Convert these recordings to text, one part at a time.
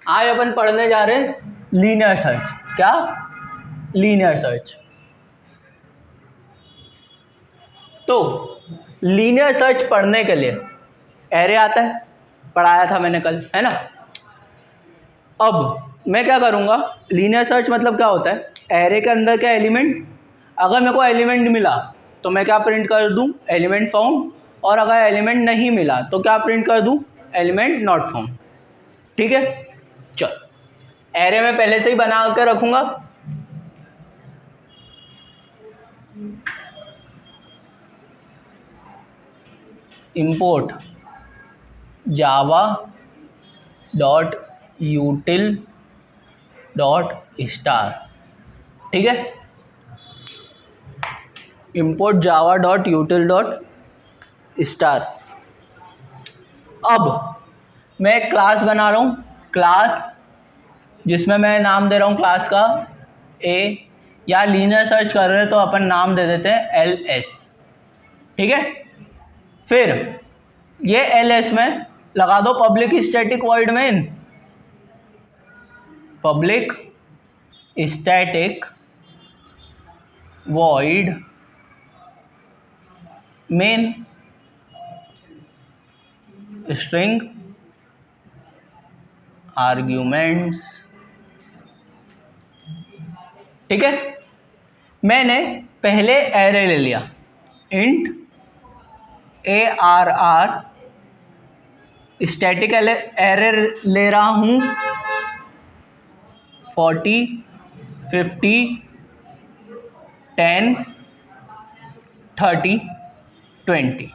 आज अपन पढ़ने जा रहे हैं लीनियर सर्च। क्या? Linear search. तो लीनियर सर्च पढ़ने के लिए एरे आता है, पढ़ाया था मैंने कल, है ना। अब मैं क्या करूँगा, लीनियर सर्च मतलब क्या होता है, एरे के अंदर क्या एलिमेंट, अगर मेरे को एलिमेंट मिला तो मैं क्या प्रिंट कर दूँ, एलिमेंट फाउंड, और अगर एलिमेंट नहीं मिला तो क्या प्रिंट कर दूँ, एलिमेंट नॉट फाउंड। ठीक है, चल एरे में पहले से ही बना कर रखूँगा। Import Java dot util dot star. ठीक है, import Java dot util dot star. अब मैं एक क्लास बना रहा हूँ, क्लास जिसमें मैं नाम दे रहा हूँ क्लास का ए, या लीनियर सर्च कर रहे हैं तो अपन नाम दे देते हैं LS। ठीक है, फिर ये LS में लगा दो public static void main, public static void main string arguments. ठीक है, मैंने पहले एरे ले लिया, इंट ARR, स्टैटिक एरे ले रहा हूँ 40, 50, 10, 30, 20।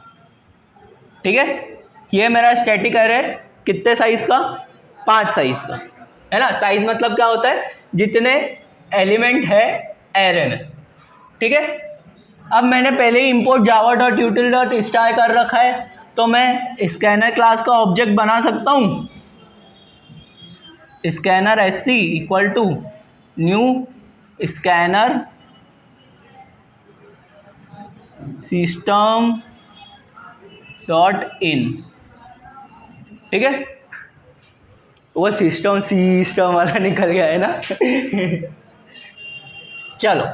ठीक है, ये मेरा स्टैटिक एरे कितने साइज का, 5 साइज का, है ना। साइज मतलब क्या होता है, जितने एलिमेंट है एरे में। ठीक है, अब मैंने पहले ही import Java dot util dot star कर रखा है, तो मैं स्कैनर क्लास का ऑब्जेक्ट बना सकता हूँ। Scanner SC equal to new scanner system dot in. ठीक है, वो सिस्टम वाला निकल गया है ना। चलो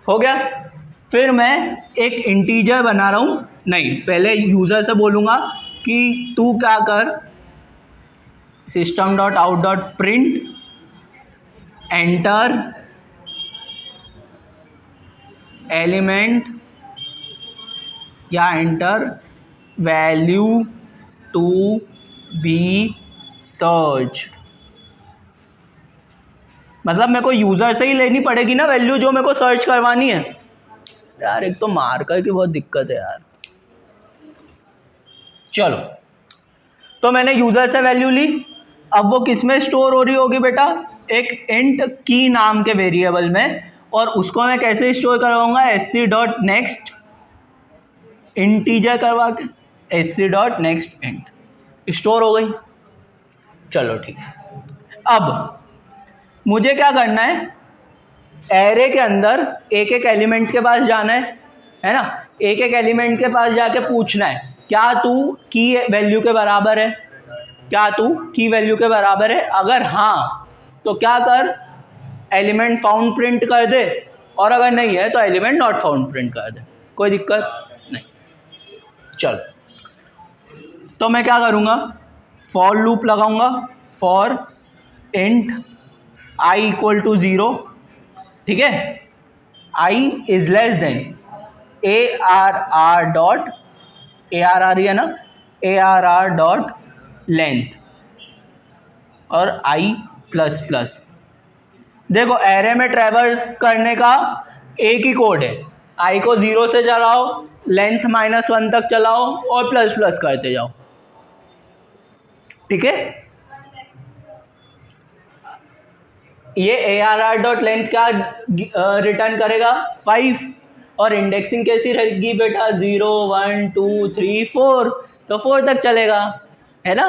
हो गया। फिर मैं एक इंटीजर बना रहा हूँ, नहीं पहले यूज़र से बोलूँगा कि तू क्या कर, system dot out dot print enter element या enter value to be search. मतलब मेरे को यूज़र से ही लेनी पड़ेगी ना वैल्यू जो मेरे को सर्च करवानी है। यार एक तो मार्कर की बहुत दिक्कत है यार। चलो, तो मैंने यूज़र से वैल्यू ली, अब वो किस में स्टोर हो रही होगी बेटा, एक इंट की नाम के वेरिएबल में, और उसको मैं कैसे स्टोर करवाऊंगा, SC डॉट नेक्स्ट इंटीजर करवा के, SC dot next int, store हो गई। चलो ठीक है, अब मुझे क्या करना है, एरे के अंदर एक एक एलिमेंट के पास जाना है ना। एक एक एलिमेंट के पास जाके पूछना है, क्या तू की वैल्यू के बराबर है, क्या तू की वैल्यू के बराबर है। अगर हाँ तो क्या कर, एलिमेंट फाउंड प्रिंट कर दे, और अगर नहीं है तो एलिमेंट नॉट फाउंड प्रिंट कर दे, कोई दिक्कत नहीं। चलो, तो मैं क्या करूँगा, फॉर लूप लगाऊंगा, for int I equal to 0। ठीक है, I is less than ARR dot, ARR है ना, ARR डॉट लेंथ और I प्लस प्लस। देखो एरे में ट्रैवर्स करने का एक ही कोड है, I को 0 से चलाओ, लेंथ -1 तक चलाओ और प्लस प्लस करते जाओ। ठीक है, ये ARR डॉट लेंथ क्या रिटर्न करेगा, 5, और इंडेक्सिंग कैसी रहेगी बेटा, 0 1 2 3 4, तो 4 तक चलेगा, है ना,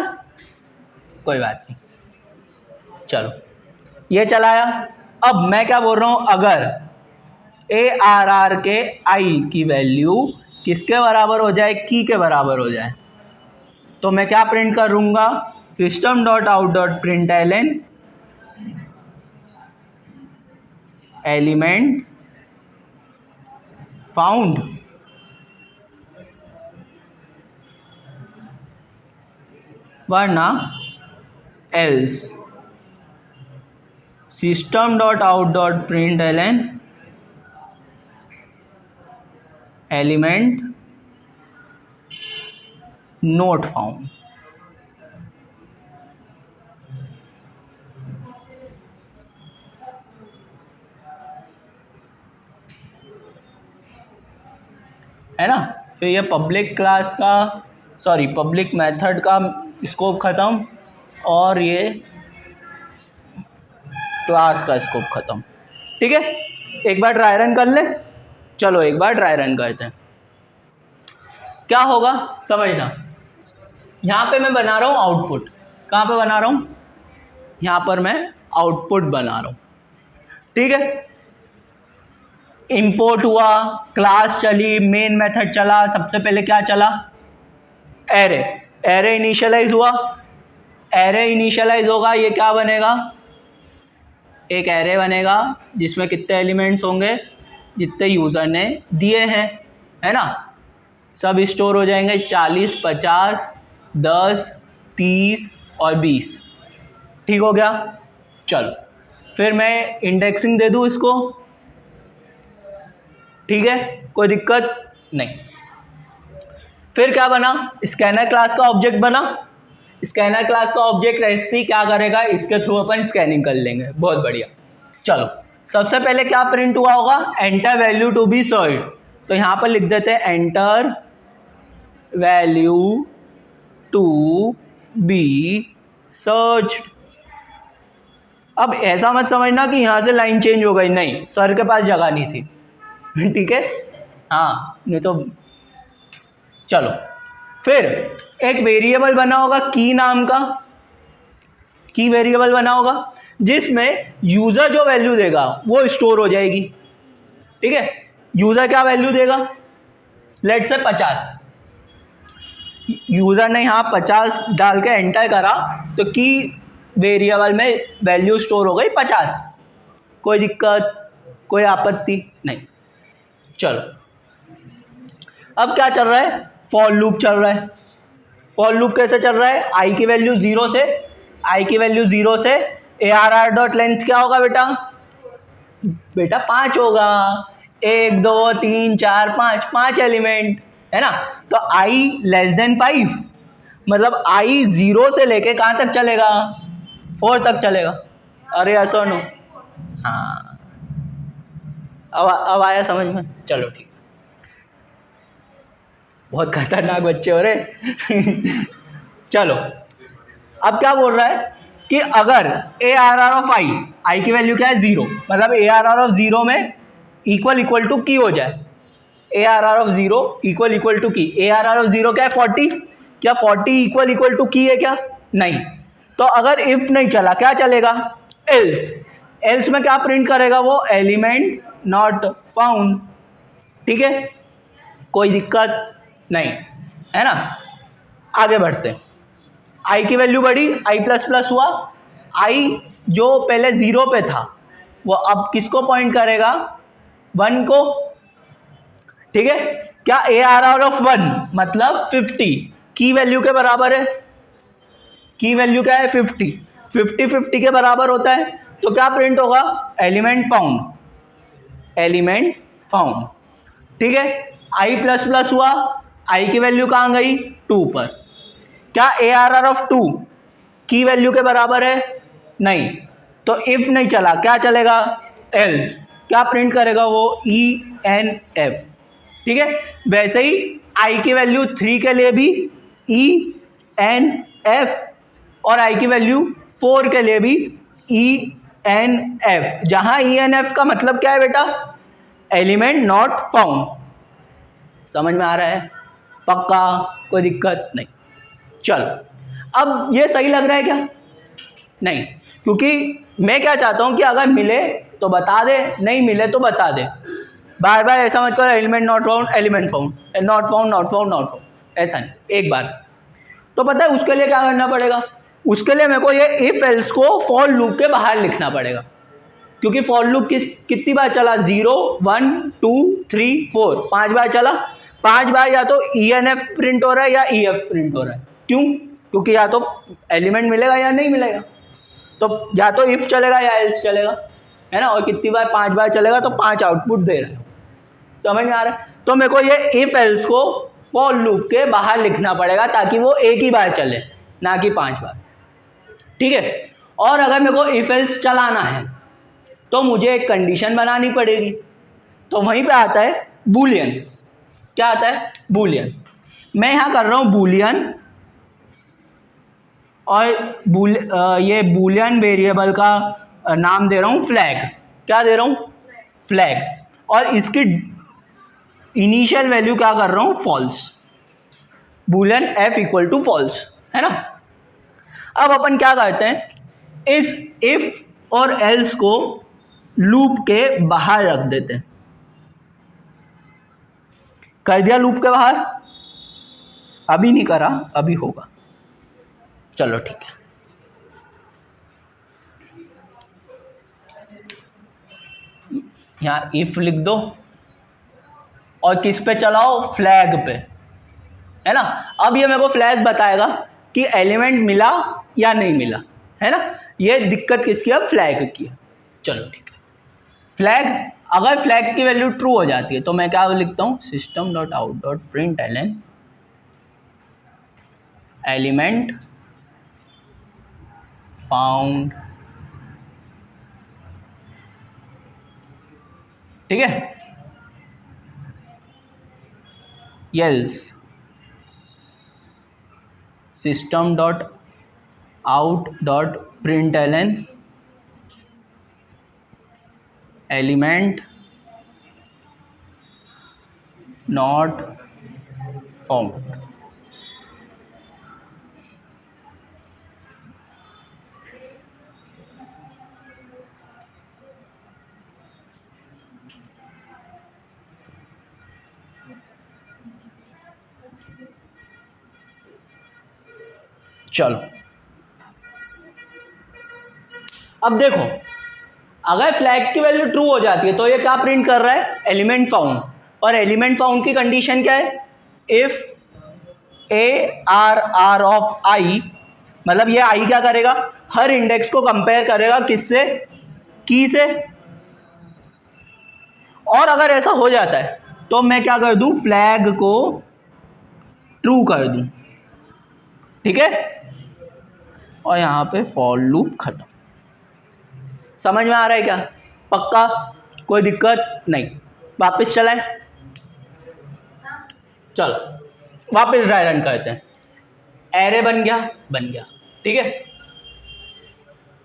कोई बात नहीं। चलो ये चलाया। अब मैं क्या बोल रहा हूँ, अगर ARR के I की वैल्यू किसके बराबर हो जाए, की के बराबर हो जाए, तो मैं क्या प्रिंट करूँगा, system dot out dot println element found वरना else. System dot out dot println element not found. है ना। फिर ये पब्लिक क्लास का पब्लिक मेथड का स्कोप ख़त्म और ये क्लास का स्कोप ख़त्म। ठीक है, एक बार ट्राई रन कर ले। चलो एक बार ट्राई रन करते हैं, क्या होगा समझना। यहाँ पे मैं बना रहा हूँ आउटपुट। कहाँ पे बना रहा हूँ? यहाँ पर मैं आउटपुट बना रहा हूँ। ठीक है, इंपोर्ट हुआ, क्लास चली, मेन मेथड चला। सबसे पहले क्या चला? एरे। एरे इनिशियलाइज हुआ। एरे इनिशियलाइज होगा, ये क्या बनेगा? एक एरे बनेगा जिसमें कितने एलिमेंट्स होंगे? जितने यूज़र ने दिए हैं, है ना। सब स्टोर हो जाएंगे, 40, 50, 10, 30 और 20। ठीक हो गया। चलो फिर मैं इंडेक्सिंग दे दूँ इसको। ठीक है, कोई दिक्कत नहीं। फिर क्या बना? स्कैनर क्लास का ऑब्जेक्ट बना। स्कैनर क्लास का ऑब्जेक्ट ऐसे क्या करेगा? इसके थ्रू अपन स्कैनिंग कर लेंगे। बहुत बढ़िया। चलो सबसे पहले क्या प्रिंट हुआ होगा? Enter value to be searched. तो यहाँ पर लिख देते हैं enter value to be searched. अब ऐसा मत समझना कि यहाँ से लाइन चेंज हो गई, नहीं, सर के पास जगह नहीं थी। ठीक है, हाँ, नहीं तो। चलो फिर एक वेरिएबल बना होगा की नाम का। की वेरिएबल बना होगा जिसमें यूजर जो वैल्यू देगा वो स्टोर हो जाएगी। ठीक है, यूजर क्या वैल्यू देगा? Let's say 50। यूजर ने यहाँ 50 डाल के एंटर करा तो की वेरिएबल में वैल्यू स्टोर हो गई 50। कोई दिक्कत, कोई आपत्ति नहीं। चलो अब क्या चल रहा है? फॉर लूप चल रहा है। फॉर लूप कैसे चल रहा है? आई की वैल्यू 0 से ARR डॉट लेंथ क्या होगा बेटा? बेटा 5 होगा। 1 2 3 4 5, 5 एलिमेंट है ना। तो i लेस देन 5 मतलब i 0 से लेके कहाँ तक चलेगा? 4 तक चलेगा। अरे ऐसा नो, हाँ अब आया समझ में। चलो ठीक, बहुत खतरनाक बच्चे हो रहे। चलो अब क्या बोल रहा है कि अगर ARR ऑफ आई की वैल्यू क्या है? 0, मतलब ARR ऑफ 0 में इक्वल टू की हो जाए। ARR ऑफ 0 इक्वल टू की। ARR ऑफ 0 क्या है? 40। क्या 40 इक्वल टू की है क्या? नहीं। तो अगर इफ नहीं चला, क्या चलेगा? एल्स में क्या प्रिंट करेगा वो? Element not found. ठीक है, कोई दिक्कत नहीं, है ना। आगे बढ़ते हैं। आई की वैल्यू बढ़ी, आई प्लस प्लस हुआ। आई जो पहले 0 पे था वो अब किसको पॉइंट करेगा? 1 को। ठीक है, क्या ARR ऑफ 1 मतलब 50 की वैल्यू के बराबर है? की वैल्यू क्या है? 50 के बराबर होता है। तो क्या प्रिंट होगा? Element found. ठीक है, आई प्लस प्लस हुआ। आई की वैल्यू कहाँ गई? 2 पर। क्या ARR ऑफ 2 की वैल्यू के बराबर है? नहीं। तो इफ नहीं चला, क्या चलेगा? एल्स। क्या प्रिंट करेगा वो? ENF। ठीक है, वैसे ही आई की वैल्यू 3 के लिए भी ENF और आई की वैल्यू 4 के लिए भी ENF। जहां ENF का मतलब क्या है बेटा? Element not found. समझ में आ रहा है? पक्का, कोई दिक्कत नहीं। चलो अब ये सही लग रहा है क्या? नहीं, क्योंकि मैं क्या चाहता हूं कि अगर मिले तो बता दे, नहीं मिले तो बता दे। बार बार ऐसा मत करो element not found, element found, not found, ऐसा नहीं। एक बार तो पता है उसके लिए क्या करना पड़ेगा? उसके लिए मेरे को ये इफ एल्स को फॉर लूप के बाहर लिखना पड़ेगा, क्योंकि फॉर लूप कितनी बार चला, 0 1 2 3 4, 5 बार चला। 5 बार या तो ENF प्रिंट हो रहा है या EF प्रिंट हो रहा है। क्यों? क्योंकि या तो एलिमेंट मिलेगा या नहीं मिलेगा, तो या तो इफ चलेगा या एल्स चलेगा, है ना। और कितनी बार, 5 बार चलेगा तो 5 आउटपुट दे रहा है। समझ में आ रहा है? तो मेरे को ये इफ एल्स को फॉर लूप के बाहर लिखना पड़ेगा ताकि वो एक ही बार चले, ना कि 5 बार। ठीक है। और अगर मेरे को इफ एल्स चलाना है तो मुझे एक कंडीशन बनानी पड़ेगी, तो वहीं पे आता है बूलियन। क्या आता है? बूलियन। मैं यहाँ कर रहा हूँ बूलियन, और ये बूलियन वेरिएबल का नाम दे रहा हूँ फ्लैग। क्या दे रहा हूँ? फ्लैग। और इसकी इनिशियल वैल्यू क्या कर रहा हूँ? False. Boolean f equal to false, है ना। अब अपन क्या करते हैं, इस इफ और एल्स को लूप के बाहर रख देते हैं। कर दिया लूप के बाहर? अभी नहीं करा, अभी होगा। चलो ठीक है। यहां इफ लिख दो और किस पे चलाओ? फ्लैग पे, है ना। अब ये मेरे को फ्लैग बताएगा कि एलिमेंट मिला या नहीं मिला, है ना। ये दिक्कत किसकी है? फ्लैग की है। चलो ठीक है। फ्लैग, अगर फ्लैग की वैल्यू ट्रू हो जाती है तो मैं क्या लिखता हूँ? System dot out dot println element found. ठीक है। Else system dot out dot println element not found. चलो अब देखो, अगर फ्लैग की वैल्यू ट्रू हो जाती है तो ये क्या प्रिंट कर रहा है? Element found. और एलिमेंट फाउंड की कंडीशन क्या है? इफ ARR ऑफ I, मतलब ये I क्या करेगा? हर इंडेक्स को कंपेयर करेगा किससे? की से। और अगर ऐसा हो जाता है तो मैं क्या कर दूं? फ्लैग को ट्रू कर दूं। ठीक है। और यहां पे फॉर लूप खत्म। समझ में आ रहा है क्या? पक्का? कोई दिक्कत नहीं? वापस चलाएं। चलो वापस ड्राई रन करते हैं। एरे बन गया? बन गया। ठीक है।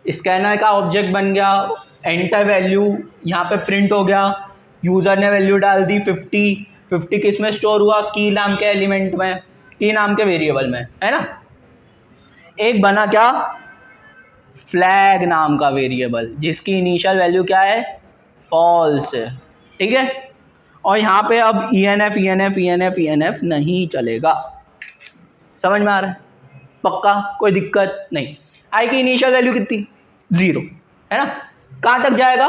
स्कैनर का ऑब्जेक्ट बन गया, एंटर वैल्यू यहाँ पे प्रिंट हो गया, यूज़र ने वैल्यू डाल दी 50। 50 किस में स्टोर हुआ? की नाम के एलिमेंट में, की नाम के वेरिएबल में, है ना। एक बना क्या? फ्लैग नाम का वेरिएबल जिसकी इनिशियल वैल्यू क्या है? फॉल्स। ठीक है। और यहाँ पे अब ENF नहीं चलेगा। समझ में आ रहा है? पक्का? कोई दिक्कत नहीं? आई की इनिशियल वैल्यू कितनी? 0, है ना। कहाँ तक जाएगा?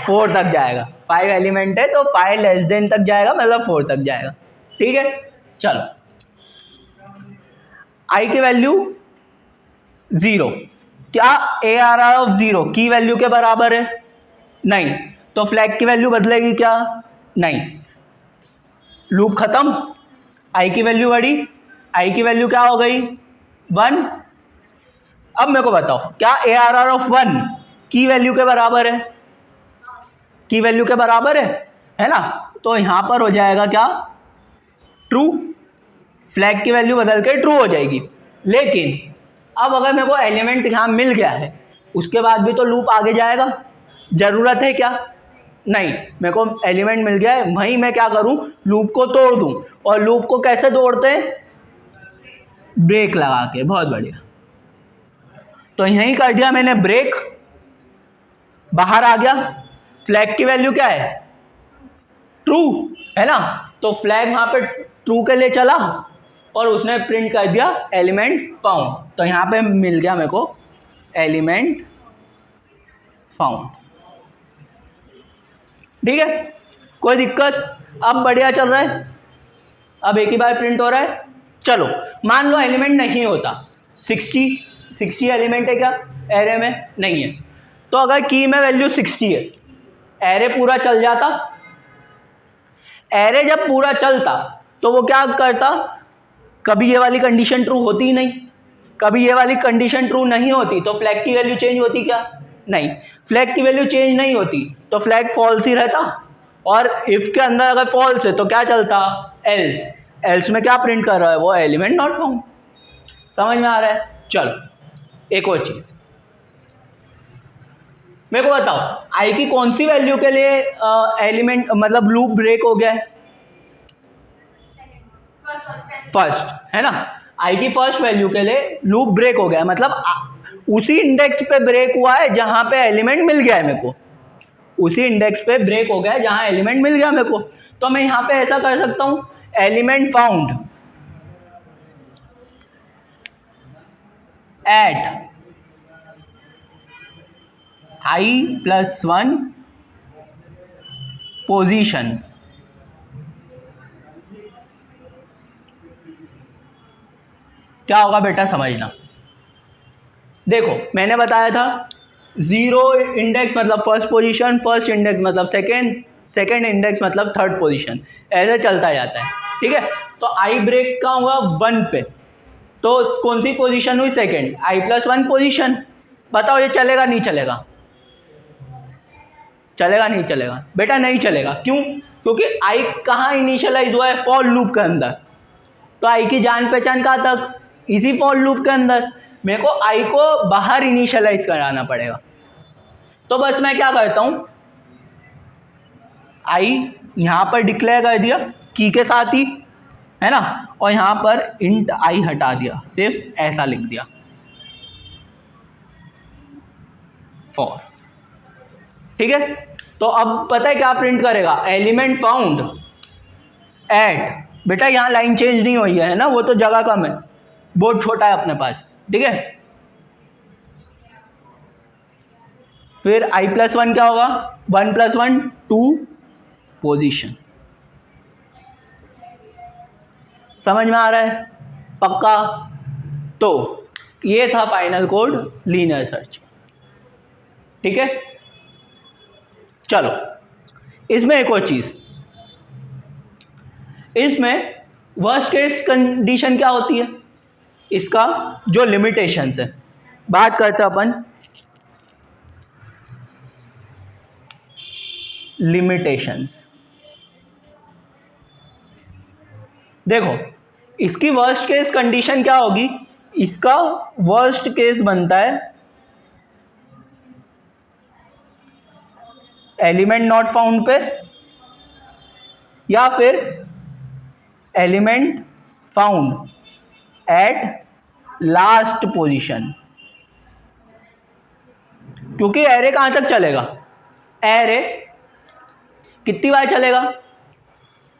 4 तक जाएगा। 5 एलिमेंट है तो 5 लेस देन तक जाएगा, मतलब 4 तक जाएगा। ठीक है। चलो आई की वैल्यू 0। क्या ARR ऑफ 0 की वैल्यू के बराबर है? नहीं। तो फ्लैग की वैल्यू बदलेगी क्या? नहीं। लूप खत्म। आई की वैल्यू बढ़ी, आई की वैल्यू क्या हो गई? 1। अब मेरे को बताओ, क्या ARR ऑफ 1 की वैल्यू के बराबर है? की वैल्यू के बराबर है ना। तो यहां पर हो जाएगा क्या? ट्रू। फ्लैग की वैल्यू बदल के ट्रू हो जाएगी। लेकिन अब अगर मेरे को एलिमेंट यहाँ मिल गया है उसके बाद भी तो लूप आगे जाएगा। ज़रूरत है क्या? नहीं। मेरे को एलिमेंट मिल गया है, वहीं मैं क्या करूँ? लूप को तोड़ दूँ। और लूप को कैसे तोड़ते हैं? ब्रेक लगा के। बहुत बढ़िया। तो यहीं कर दिया मैंने ब्रेक, बाहर आ गया। फ्लैग की वैल्यू क्या है? ट्रू, है ना। तो फ्लैग वहाँ पे ट्रू के लिए चला, और उसने प्रिंट कर दिया एलिमेंट फाउंड, तो यहाँ पे मिल गया मेरे को एलिमेंट फाउंड। ठीक है, कोई दिक्कत? अब बढ़िया चल रहा है, अब एक ही बार प्रिंट हो रहा है। चलो मान लो एलिमेंट नहीं होता, 60 एलिमेंट है क्या एरे में? नहीं है। तो अगर की में वैल्यू 60 है, एरे पूरा चल जाता। एरे जब पूरा चलता तो वो क्या करता, कभी ये वाली कंडीशन ट्रू होती ही नहीं, कभी ये वाली कंडीशन ट्रू नहीं होती, तो फ्लैग की वैल्यू चेंज होती क्या? नहीं। फ्लैग की वैल्यू चेंज नहीं होती तो फ्लैग फॉल्स ही रहता, और इफ के अंदर अगर फॉल्स है तो क्या चलता? एल्स। एल्स में क्या प्रिंट कर रहा है वो? Element not found. समझ में आ रहा है? चलो एक और चीज मेरे को बताओ, आई की कौन सी वैल्यू के लिए एलिमेंट मतलब लूप ब्रेक हो गया है? फर्स्ट, है ना? आई की फर्स्ट वैल्यू के लिए लूप ब्रेक हो गया है, मतलब उसी इंडेक्स पे ब्रेक हुआ है जहां पे एलिमेंट मिल गया है मेरे को, उसी इंडेक्स पे ब्रेक हो गया है जहां एलिमेंट मिल गया मेरे को। तो मैं यहां पे ऐसा कर सकता हूं, element found at i+1 position. क्या होगा बेटा समझना। देखो मैंने बताया था 0 इंडेक्स मतलब फर्स्ट पोजीशन, फर्स्ट इंडेक्स मतलब सेकेंड, सेकेंड इंडेक्स मतलब थर्ड पोजीशन, ऐसे चलता जाता है। ठीक है, तो आई ब्रेक का होगा 1 पे, तो कौन सी पोजीशन हुई? Second, i+1 position. बताओ ये चलेगा नहीं चलेगा? चलेगा नहीं चलेगा? बेटा नहीं चलेगा। क्यों? क्योंकि आई कहाँ इनिशियलाइज हुआ है? फॉर लूप के अंदर। तो आई की जान पहचान कहाँ तक? इसी फॉर लूप के अंदर। मेरे को आई को बाहर इनिशियलाइज कराना पड़ेगा। तो बस मैं क्या करता हूँ, आई यहाँ पर डिक्लेयर कर दिया की के साथ ही, है ना, और यहाँ पर इंट आई हटा दिया, सिर्फ ऐसा लिख दिया फॉर। ठीक है, तो अब पता है क्या प्रिंट करेगा? एलिमेंट फाउंड एट, बेटा यहाँ लाइन चेंज नहीं हुई है ना, वो तो जगह कम है, बहुत छोटा है अपने पास। ठीक है, फिर i+1 क्या होगा? 1+1 2 पोजीशन। समझ में आ रहा है? पक्का? तो ये था फाइनल कोड लीनियर सर्च। ठीक है, चलो इसमें एक और चीज, इसमें वर्स्ट केस कंडीशन क्या होती है, इसका जो लिमिटेशंस है बात करते हैं अपन। लिमिटेशंस देखो, इसकी वर्स्ट केस कंडीशन क्या होगी? इसका वर्स्ट केस बनता है एलिमेंट नॉट फाउंड पे, या फिर element found at last position. क्योंकि एरे कहां तक चलेगा? एरे कितनी बार चलेगा?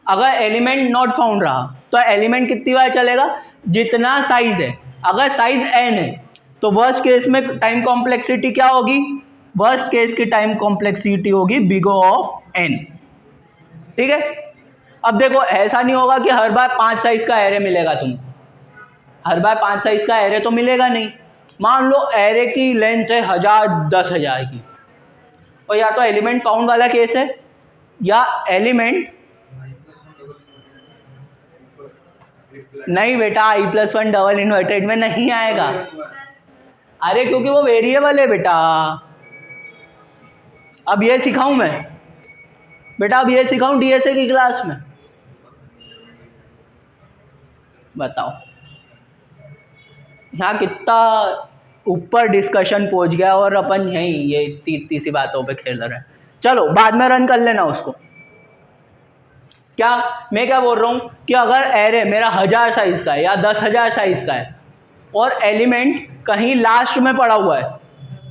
अगर एलिमेंट नॉट फाउंड रहा तो एलिमेंट कितनी बार चलेगा? जितना साइज है। अगर साइज n है तो वर्स्ट केस में टाइम कॉम्प्लेक्सिटी क्या होगी? वर्स्ट केस की टाइम कॉम्प्लेक्सिटी होगी बिग ऑफ n। ठीक है, अब देखो ऐसा नहीं होगा कि हर बार 5 साइज का एरे मिलेगा तुमको, हर बार 5 साइज का एरे तो मिलेगा नहीं। मान लो एरे की लेंथ है 1000 10,000 की, और या तो एलिमेंट फाउंड वाला केस है या एलिमेंट नहीं। बेटा i+1 डबल इन्वर्टेड में नहीं आएगा, अरे क्योंकि वो वेरिएबल है बेटा। अब ये सिखाऊं मैं बेटा, अब ये सिखाऊं डीएसए की क्लास में? बताओ यहाँ कितना ऊपर डिस्कशन पहुंच गया और अपन यहीं ये तीसरी बातों पे खेल रहे हैं। चलो बाद में रन कर लेना उसको। क्या मैं क्या बोल रहा हूँ कि अगर एरे मेरा 1000 साइज का है या 10,000 साइज का है और एलिमेंट कहीं लास्ट में पड़ा हुआ है,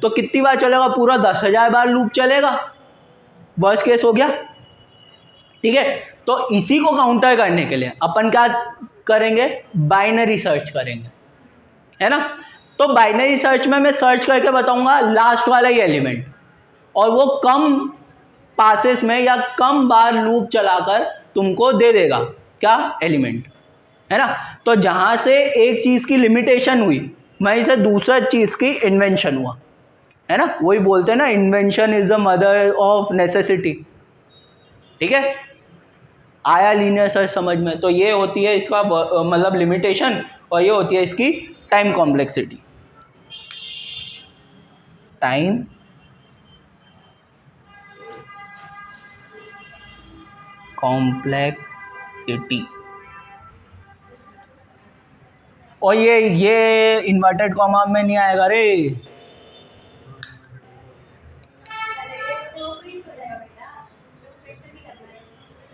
तो कितनी बार चलेगा? पूरा 10,000 बार लूप चलेगा। वर्स्ट केस हो गया। ठीक है, तो इसी को काउंटर करने के लिए अपन क्या करेंगे, बाइनरी सर्च करेंगे, है ना। तो बाइनरी सर्च में मैं सर्च करके बताऊंगा लास्ट वाला ही एलिमेंट, और वो कम पासेस में या कम बार लूप चलाकर तुमको दे देगा क्या, एलिमेंट, है ना। तो जहां से एक चीज की लिमिटेशन हुई वहीं से दूसरा चीज की इन्वेंशन हुआ, है ना। वही बोलते हैं ना, invention is the mother of necessity. ठीक है, आया लीनियर सर्च समझ में। तो ये होती है इसका मतलब लिमिटेशन, और ये होती है इसकी टाइम कॉम्प्लेक्सिटी। टाइम कॉम्प्लेक्सिटी, और ये इन्वर्टेड कॉमा में नहीं आएगा रे,